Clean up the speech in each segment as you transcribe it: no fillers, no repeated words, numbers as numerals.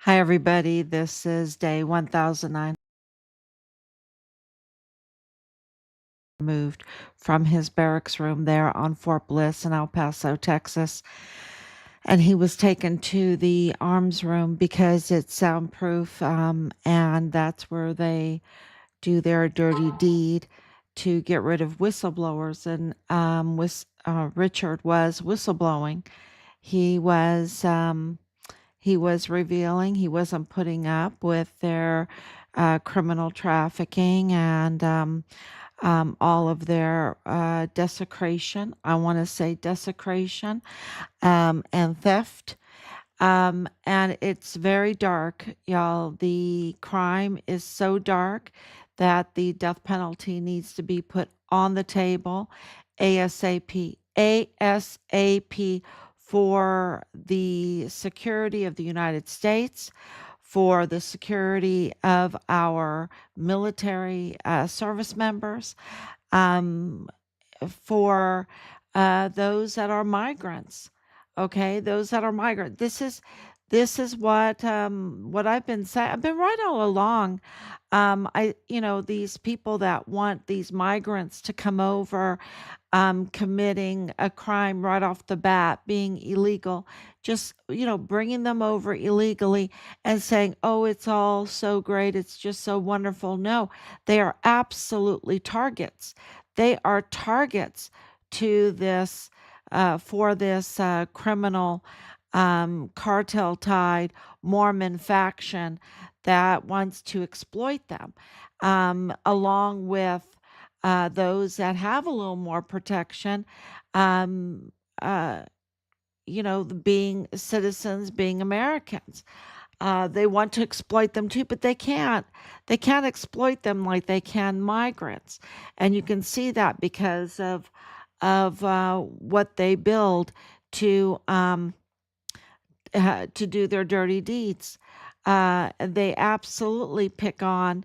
Hi, everybody. This is day 1009 moved from his barracks room there on Fort Bliss in El Paso, Texas. And he was taken to the arms room because it's soundproof, and that's where they do their dirty deed to get rid of whistleblowers. And Richard was whistleblowing. He was he was revealing he wasn't putting up with their criminal trafficking and all of their desecration. I want to say desecration and theft. And it's very dark, y'all. The crime is so dark that the death penalty needs to be put on the table ASAP. ASAP for the security of the United States, for the security of our military service members, um, for those that are migrants. Okay, those that are migrant. This is what I've been saying. I've been right all along. These people that want these migrants to come over, committing a crime right off the bat, being illegal, just bringing them over illegally and saying, "Oh, it's all so great. It's just so wonderful." No, they are absolutely targets. They are targets to this for this criminal cartel tied Mormon faction that wants to exploit them, along with those that have a little more protection, um, uh, being citizens, being Americans. They want to exploit them too, but they can't. They can't exploit them like they can migrants, and you can see that because of what they build to to do their dirty deeds. They absolutely pick on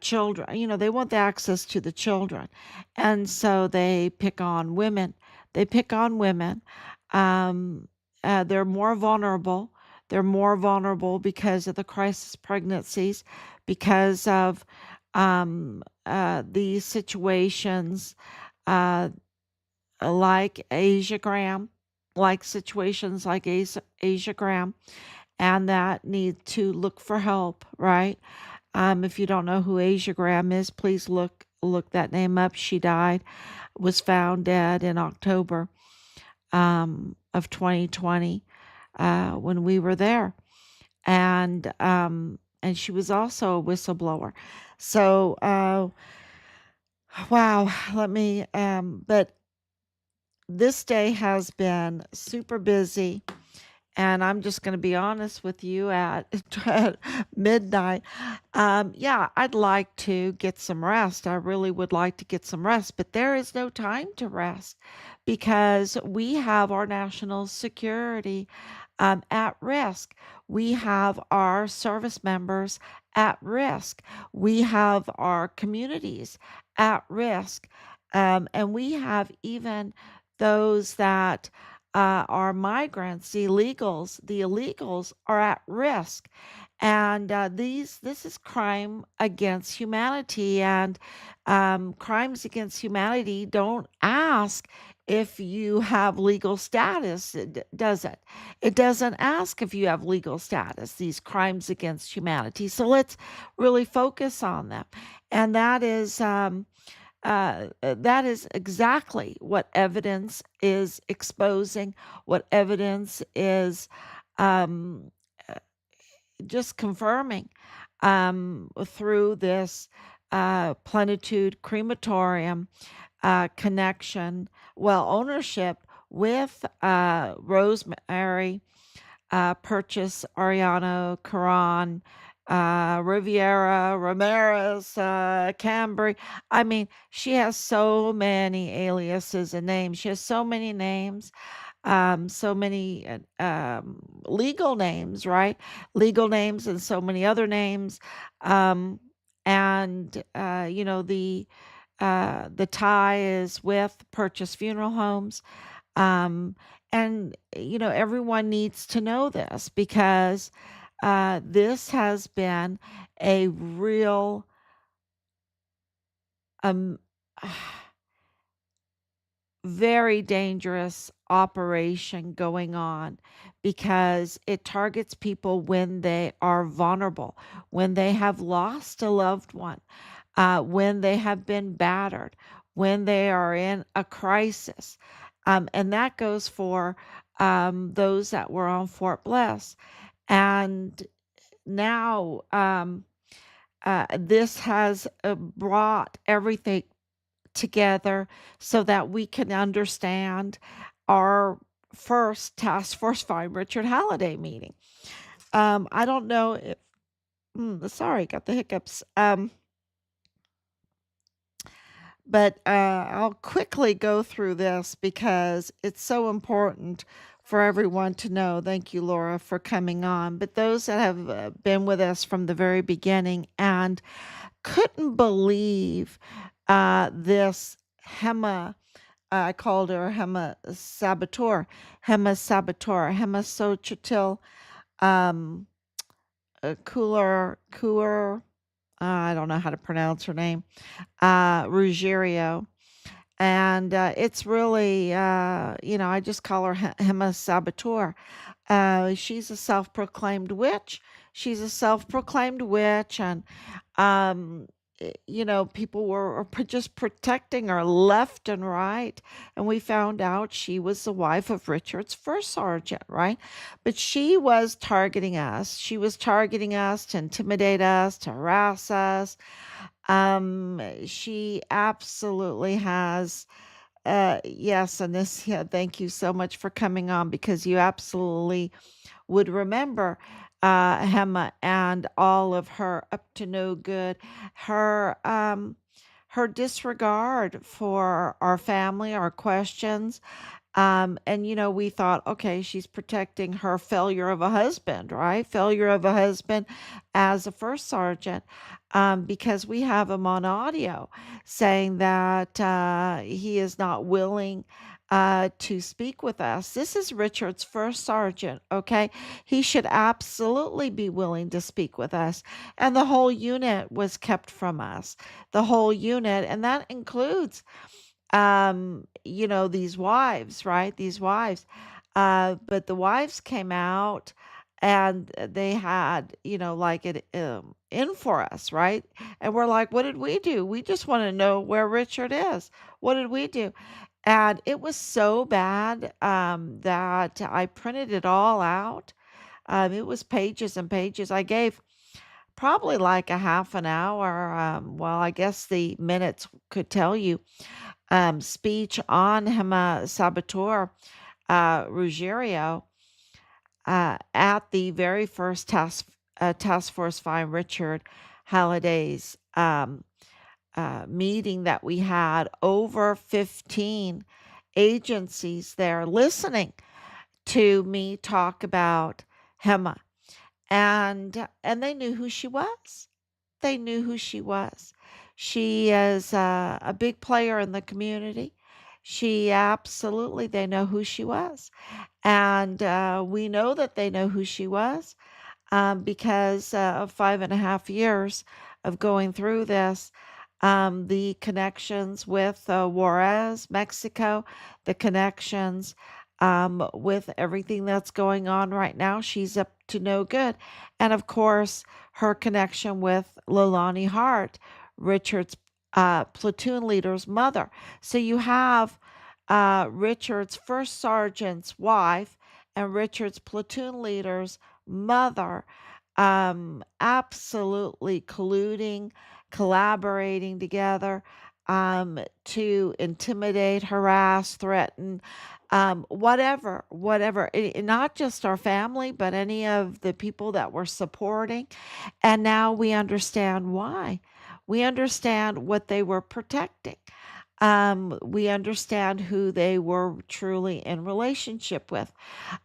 children. They want the access to the children, and so they pick on women. They pick on women. Um, they're more vulnerable. They're more vulnerable because of the crisis pregnancies, because of these situations uh, like Asiagram, like situations like Asiagram, and that need to look for help, right? If you don't know who Asiagram is, please look that name up. She died, was found dead in October of 2020 when we were there, and she was also a whistleblower. So wow, but this day has been super busy, and I'm just going to be honest with you at midnight. Yeah, I'd like to get some rest. I really would like to get some rest, but there is no time to rest because we have our national security at risk. We have our service members at risk. We have our communities at risk. And we have even those that are migrants, the illegals are at risk. And this is crime against humanity. And crimes against humanity don't ask if you have legal status, does it? It doesn't ask if you have legal status, these crimes against humanity. So let's really focus on them. And that is exactly what evidence is exposing, what evidence is um, uh, just confirming through this plenitude crematorium connection, ownership with Rosemary Perches Arellano Cuarón Rivera, Ramirez, Cambry. I mean, she has so many aliases and names. She has so many names, so many legal names, right? Legal names and so many other names. Um, and the tie is with Purchase Funeral Homes. Um, and everyone needs to know this because This has been a real um, very dangerous operation going on because it targets people when they are vulnerable, when they have lost a loved one, when they have been battered, when they are in a crisis. And that goes for those that were on Fort Bliss. And now this has brought everything together so that we can understand our first task force find Richard Halliday meeting. I don't know if, sorry, got the hiccups. But I'll quickly go through this because it's so important for everyone to know. Thank you, Laura, for coming on. But those that have been with us from the very beginning and couldn't believe this Hema, I called her Hema Saboteur, Hema Sochitil, um, Cooler, I don't know how to pronounce her name, Ruggiero. And it's really, I just call her Hema Saboteur. She's a self-proclaimed witch. She's a self-proclaimed witch, and um, people were just protecting her left and right. And we found out she was the wife of Richard's first sergeant, right? But she was targeting us. She was targeting us to intimidate us, to harass us. She absolutely has yes, and this, yeah, thank you so much for coming on because you absolutely would remember Hema and all of her up to no good, her her disregard for our family, our questions, and we thought, okay, she's protecting her failure of a husband, right? Failure of a husband as a first sergeant, because we have him on audio saying that he is not willing to speak with us. This is Richard's first sergeant, okay? He should absolutely be willing to speak with us. And the whole unit was kept from us. The whole unit, and that includes these wives, right? These wives. But the wives came out and they had, like it in for us, right? And we're like, what did we do? We just want to know where Richard is. What did we do? And it was so bad that I printed it all out. It was pages and pages. I gave probably like a half an hour. Well, I guess the minutes could tell you speech on Hema Saboteur Ruggiero at the very first task force find Richard Halliday's meeting that we had. Over 15 agencies there listening to me talk about Hema, and they knew who she was. They knew who she was. She is a big player in the community. She absolutely, they know who she was. And we know that they know who she was because of 5.5 years of going through this. The connections with Juarez, Mexico, the connections with everything that's going on right now. She's up to no good. And of course, her connection with Lolani Hart, Richard's platoon leader's mother. So you have Richard's first sergeant's wife and Richard's platoon leader's mother absolutely colluding, collaborating together to intimidate, harass, threaten, whatever. Not just our family, but any of the people that we're supporting. And now we understand why. We understand what they were protecting. We understand who they were truly in relationship with.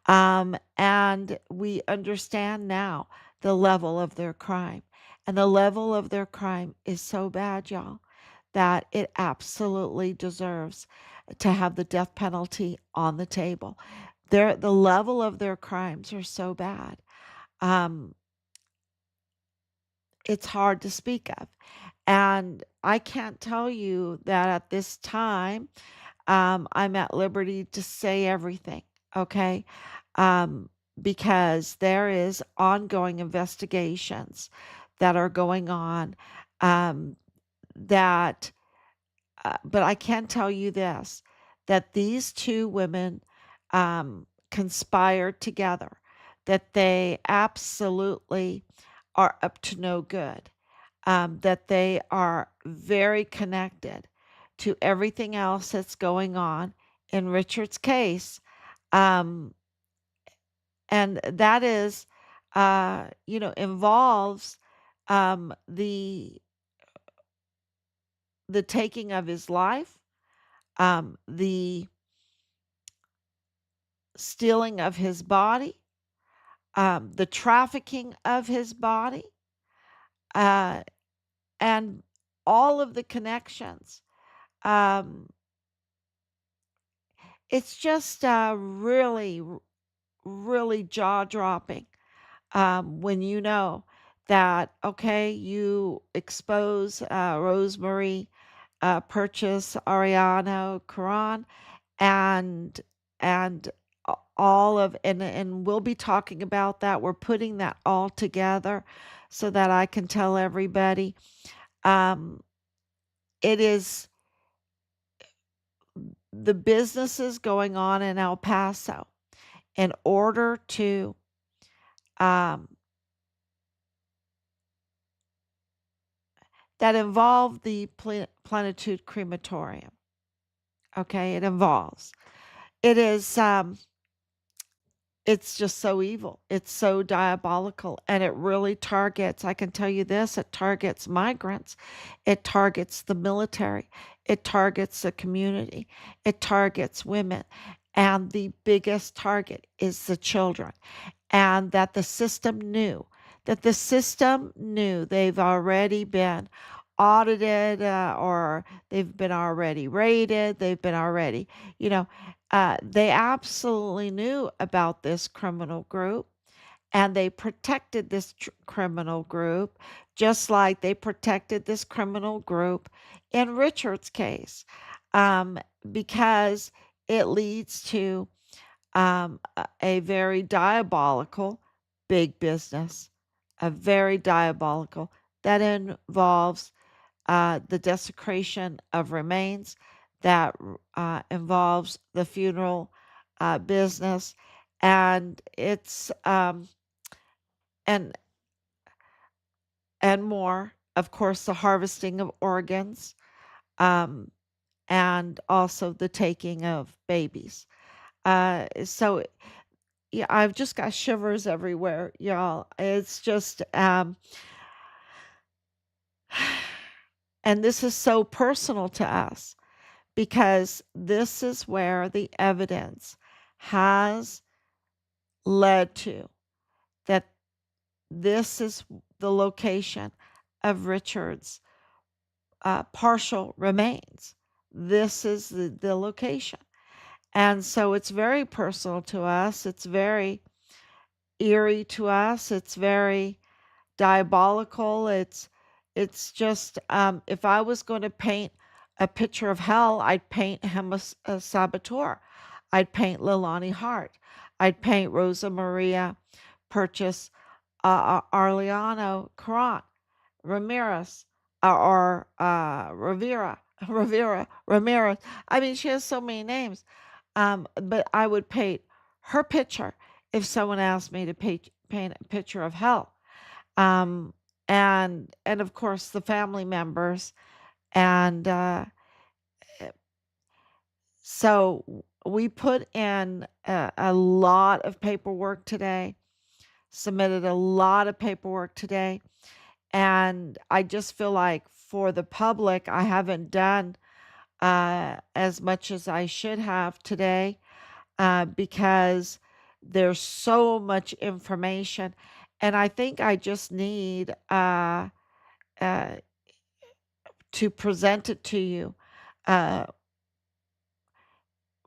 And we understand now the level of their crime. And the level of their crime is so bad, y'all, that it absolutely deserves to have the death penalty on the table. The level of their crimes are so bad. it's hard to speak of. And I can't tell you that at this time, I'm at liberty to say everything, okay? Um, because there is ongoing investigations that are going on, um, that but I can tell you this, that these two women conspired together, that they absolutely are up to no good, that they are very connected to everything else that's going on in Richard's case. Um, and that is, involves the taking of his life, the stealing of his body, the trafficking of his body, uh, and all of the connections. Um, it's just really, really jaw dropping when you know that, okay, you expose Rosa María Perches Arellano Cuarón, and and all of and we'll be talking about that. We're putting that all together so that I can tell everybody. Um, it is the businesses going on in El Paso in order to um, that involve the Plenitude Crematorium. Okay, it involves. It is it's just so evil. It's so diabolical. And it really targets, I can tell you this, it targets migrants. It targets the military. It targets the community. It targets women. And the biggest target is the children. And that the system knew they've already been audited, or they've been already raided, they've been already, you know, they absolutely knew about this criminal group, and they protected this criminal group just like they protected this criminal group in Richard's case, um, because it leads to a very diabolical big business, a very diabolical that involves the desecration of remains, that involves the funeral business, and it's and and more. Of course, the harvesting of organs, um, and also the taking of babies. So yeah, I've just got shivers everywhere, y'all. It's just and this is so personal to us because this is where the evidence has led to, that this is the location of Richard's partial remains. This is the location. And so it's very personal to us. It's very eerie to us. It's very diabolical. It's just if I was going to paint a picture of hell, I'd paint him a saboteur. I'd paint Leilani Hart. I'd paint Rosa María Perches Arellano Cuarón Ramirez, or Rivera Ramirez. I mean, she has so many names. But I would paint her picture if someone asked me to paint a picture of hell. Um, and of course the family members, and so we put in a lot of paperwork today, submitted a lot of paperwork today, and I just feel like for the public I haven't done as much as I should have today, because there's so much information, and I think I just need uh, to present it to you, uh,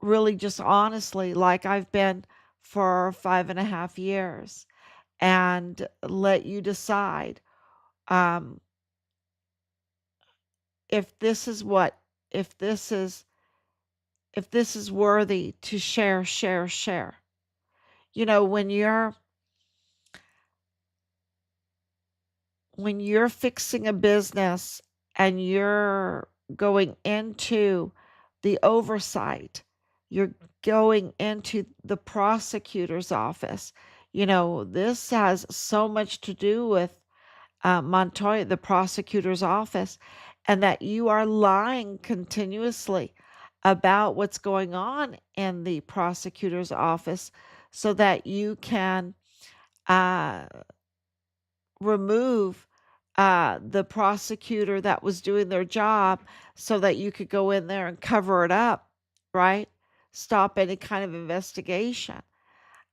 really just honestly, like I've been for 5.5 years, and let you decide um, if this is what, if this is, if this is worthy to share, share, share. You know, when you're fixing a business and you're going into the oversight, you're going into the prosecutor's office. You know, this has so much to do with Montoya, the prosecutor's office, and that you are lying continuously about what's going on in the prosecutor's office so that you can uh, remove the prosecutor that was doing their job so that you could go in there and cover it up, right? Stop any kind of investigation.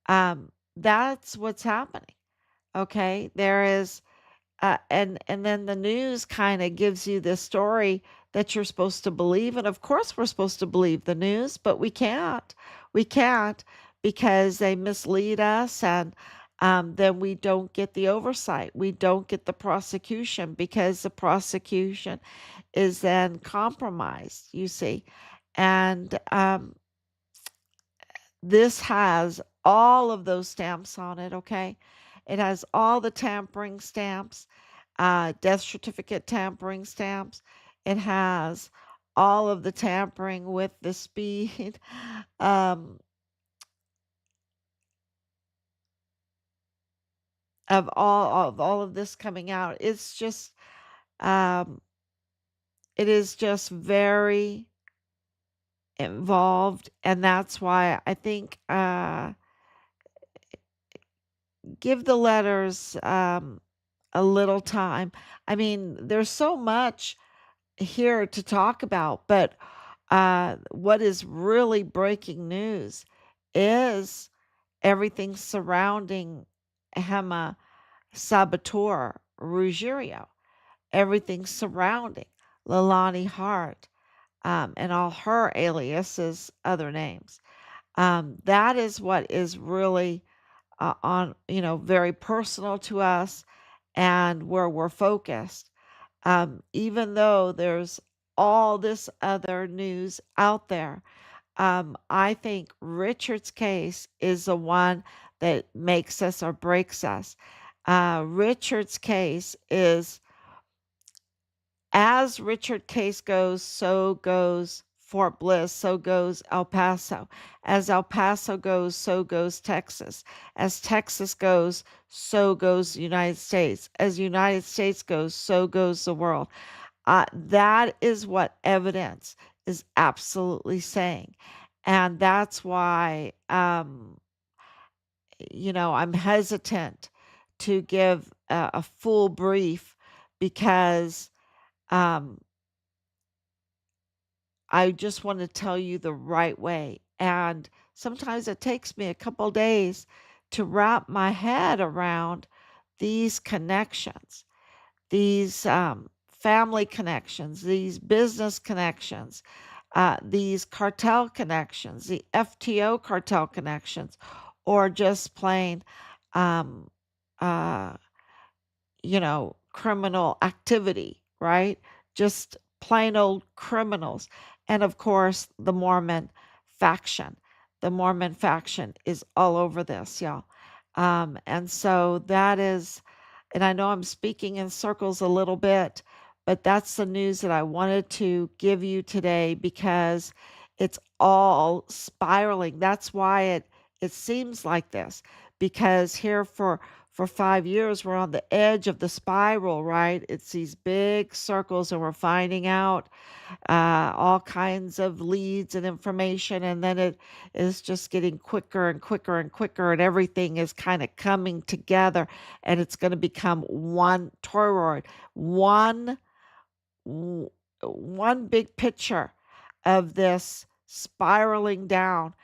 That's what's happening. Okay. There is and then the news kind of gives you this story that you're supposed to believe, and of course we're supposed to believe the news, but we can't because they mislead us, and then we don't get the oversight, we don't get the prosecution because the prosecution is then compromised, you see. And this has all of those stamps on it, okay? It has all the tampering stamps, death certificate tampering stamps. It has all of the tampering with the speed, um, of all of this coming out. It's just, um, it is just very involved, and that's why I think give the letters a little time. I mean, there's so much here to talk about, but what is really breaking news is everything surrounding Hema Saboteur Ruggiero, everything surrounding Lalani Hart, and all her aliases, other names. That is what is really on, very personal to us and where we're focused. Even though there's all this other news out there, I think Richard's case is the one that makes us or breaks us. Richard's case is, as Richard case goes, so goes Fort Bliss, so goes El Paso. As El Paso goes, so goes Texas. As Texas goes, so goes the United States. As United States goes, so goes the world. That is what evidence is absolutely saying. And that's why, I'm hesitant to give a full brief because um, I just want to tell you the right way. And sometimes it takes me a couple days to wrap my head around these connections, these family connections, these business connections, these cartel connections, the FTO cartel connections, or just plain, um, uh, criminal activity, right? Just plain old criminals. And of course, the Mormon faction. The Mormon faction is all over this, y'all. And so that is, and I know I'm speaking in circles a little bit, but that's the news that I wanted to give you today because it's all spiraling. That's why it seems like this, because here for 5 years we're on the edge of the spiral, right? It's these big circles, and we're finding out all kinds of leads and information, and then it is just getting quicker and quicker and quicker, and everything is kind of coming together, and it's going to become one toroid, one one big picture of this spiraling down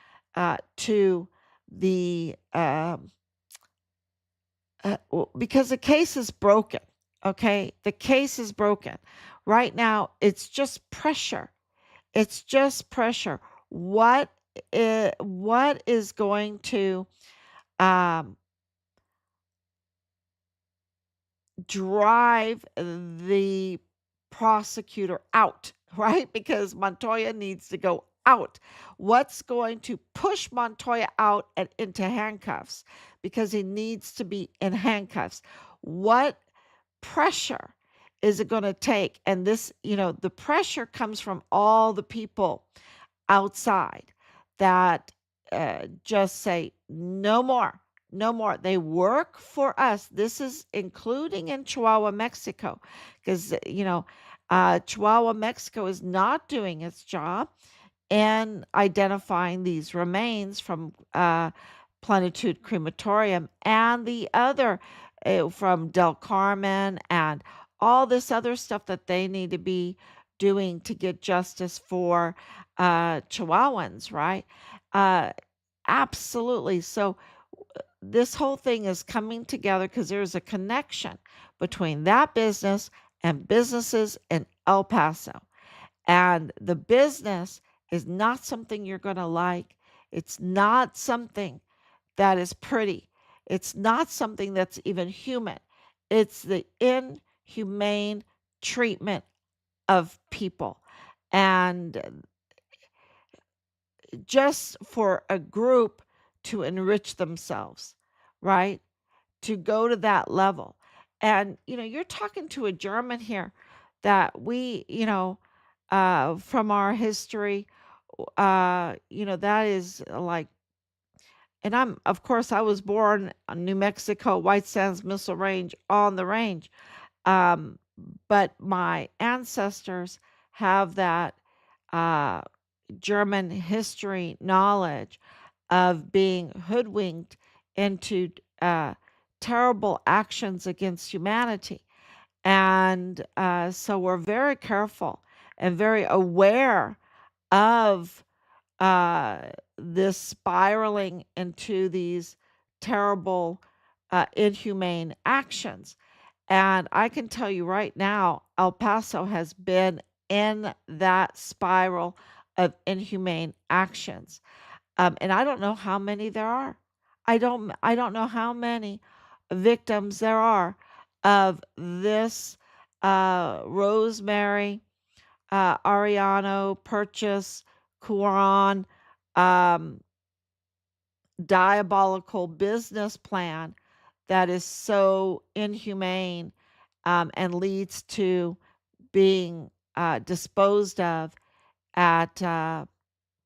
to the because the case is broken. Okay, the case is broken right now. It's just pressure. It's just pressure. What is going to um, drive the prosecutor out, right? Because Montoya needs to go out. What's going to push Montoya out and into handcuffs? Because he needs to be in handcuffs. What pressure is it going to take? And this, the pressure comes from all the people outside that just say, no more, no more. They work for us. This is including in Chihuahua, Mexico, because, Chihuahua, Mexico is not doing its job in identifying these remains from Plenitude Crematorium and the other from Del Carmen and all this other stuff that they need to be doing to get justice for Chihuahuans, right? Uh, absolutely. So this whole thing is coming together because there's a connection between that business and businesses in El Paso. And the business is not something you're going to like. It's not something that is pretty. It's not something that's even human. It's the inhumane treatment of people. And just for a group to enrich themselves, right? To go to that level. And, you're talking to a German here that we, from our history, that is like, and of course, I was born in New Mexico, White Sands Missile Range, on the range. Um, but my ancestors have that uh, German history knowledge of being hoodwinked into uh, terrible actions against humanity. And so we're very careful and very aware of uh, this spiraling into these terrible, inhumane actions. And I can tell you right now, El Paso has been in that spiral of inhumane actions. And I don't know how many there are. I don't know how many victims there are of this Rosemary Arellano Perches Cuarón um, diabolical business plan that is so inhumane and leads to being disposed of at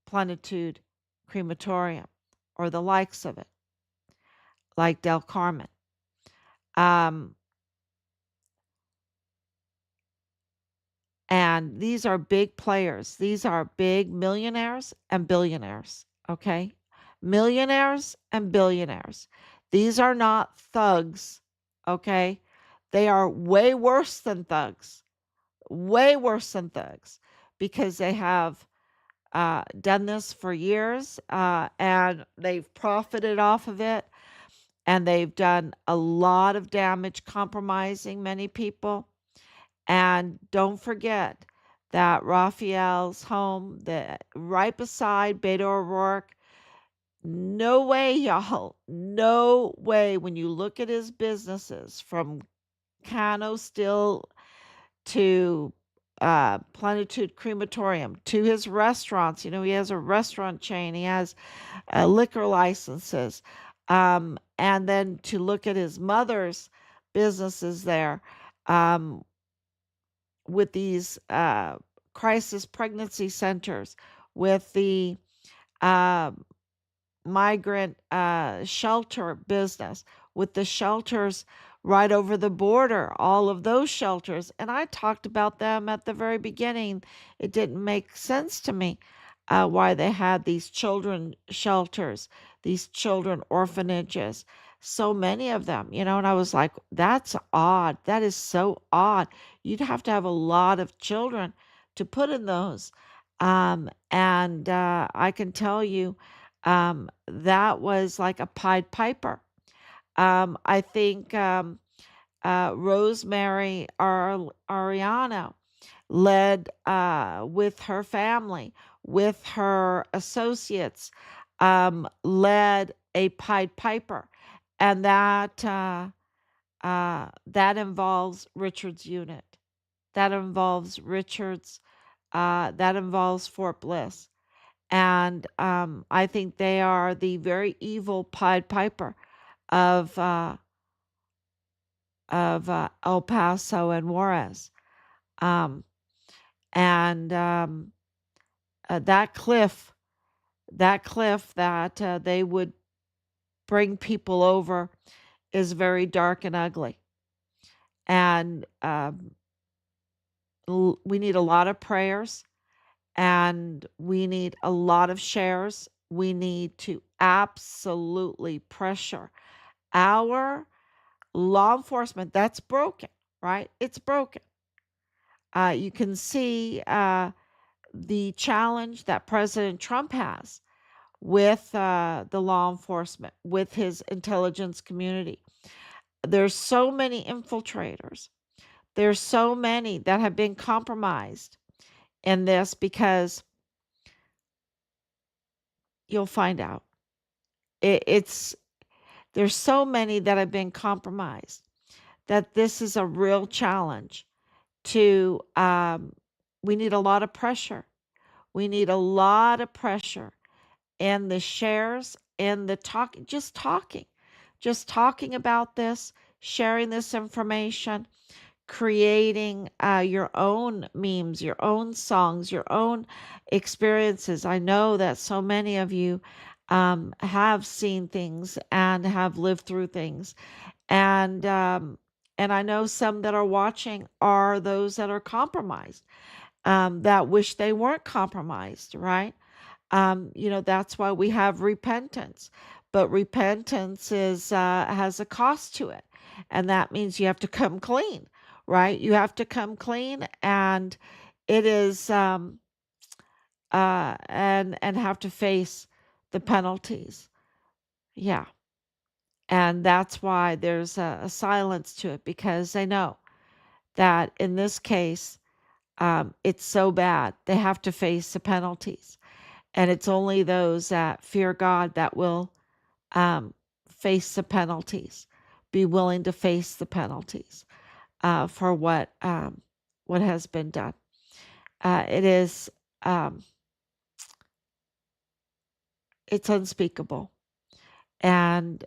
Plenitude Crematorium or the likes of it, like Del Carmen. Um, and these are big players. These are big millionaires and billionaires. Okay. Millionaires and billionaires. These are not thugs. Okay. They are way worse than thugs, way worse than thugs because they have done this for years and they've profited off of it and they've done a lot of damage, compromising many people. And don't forget that Raphael's home, right beside Beto O'Rourke. No way, y'all. No way. When you look at his businesses from Cano Still to Plenitude Crematorium to his restaurants, he has a restaurant chain, he has liquor licenses. And then to look at his mother's businesses there. With these crisis pregnancy centers, with the uh, migrant shelter business, with the shelters right over the border, all of those shelters. And I talked about them at the very beginning. It didn't make sense to me why they had these children shelters, these children orphanages, so many of them, and I was like, that's odd. That is so odd. You'd have to have a lot of children to put in those. And I can tell you, that was like a Pied Piper. I think Rosemary Arellano led with her family, with her associates, led a Pied Piper. And that that involves Richard's unit. That involves that involves Fort Bliss. And I think they are the very evil Pied Piper of El Paso and Juarez. Um, and that cliff that they would bring people over is very dark and ugly. And we need a lot of prayers, and we need a lot of shares. We need to absolutely pressure our law enforcement that's broken, right? It's broken. You can see the challenge that President Trump has with the law enforcement, with his intelligence community. There's so many infiltrators. There's so many that have been compromised in this, because you'll find out. It's there's so many that have been compromised that this is a real challenge to we need a lot of pressure. We need a lot of pressure and the shares and the just talking about this, sharing this information, creating your own memes, your own songs, your own experiences. I know that so many of you have seen things and have lived through things, and I know some that are watching are those that are compromised, that wish they weren't compromised, right? That's why we have repentance. But repentance is has a cost to it, and that means you have to come clean, right? You have to come clean, and it is and have to face the penalties. Yeah, and that's why there's a silence to it, because they know that in this case, it's so bad they have to face the penalties. And it's only those that fear God that will face the penalties, be willing to face the penalties for what has been done. It is it's unspeakable, and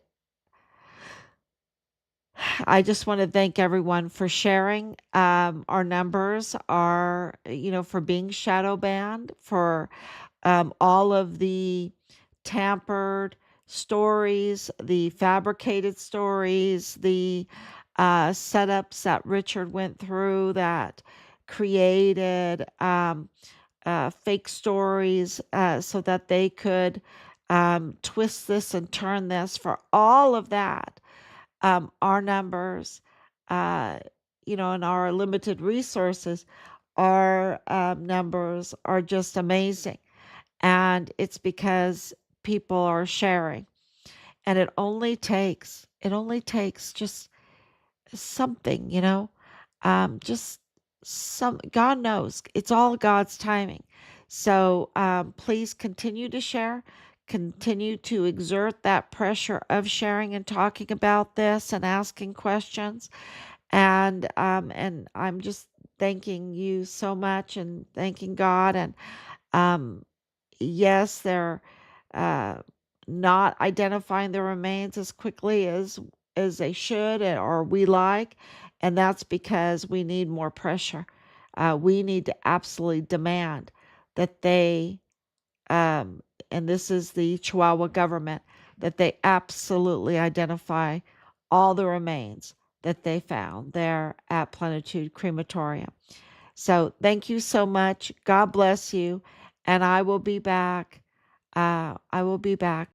I just want to thank everyone for sharing. Our numbers are, for being shadow banned, for all of the tampered stories, the fabricated stories, the setups that Richard went through that created fake stories so that they could twist this and turn this. For all of that, our numbers, uh, and our limited resources, our numbers are just amazing. And it's because people are sharing. And it only takes just something, just God knows, it's all God's timing. So please continue to share, continue to exert that pressure of sharing and talking about this and asking questions. And I'm just thanking you so much and thanking God. And um, yes, they're uh, not identifying the remains as quickly as they should, or we like, and that's because we need more pressure. We need to absolutely demand that they, um, and this is the Chihuahua government, that they absolutely identify all the remains that they found there at Plenitude Crematorium. So thank you so much. God bless you. And I will be back. I will be back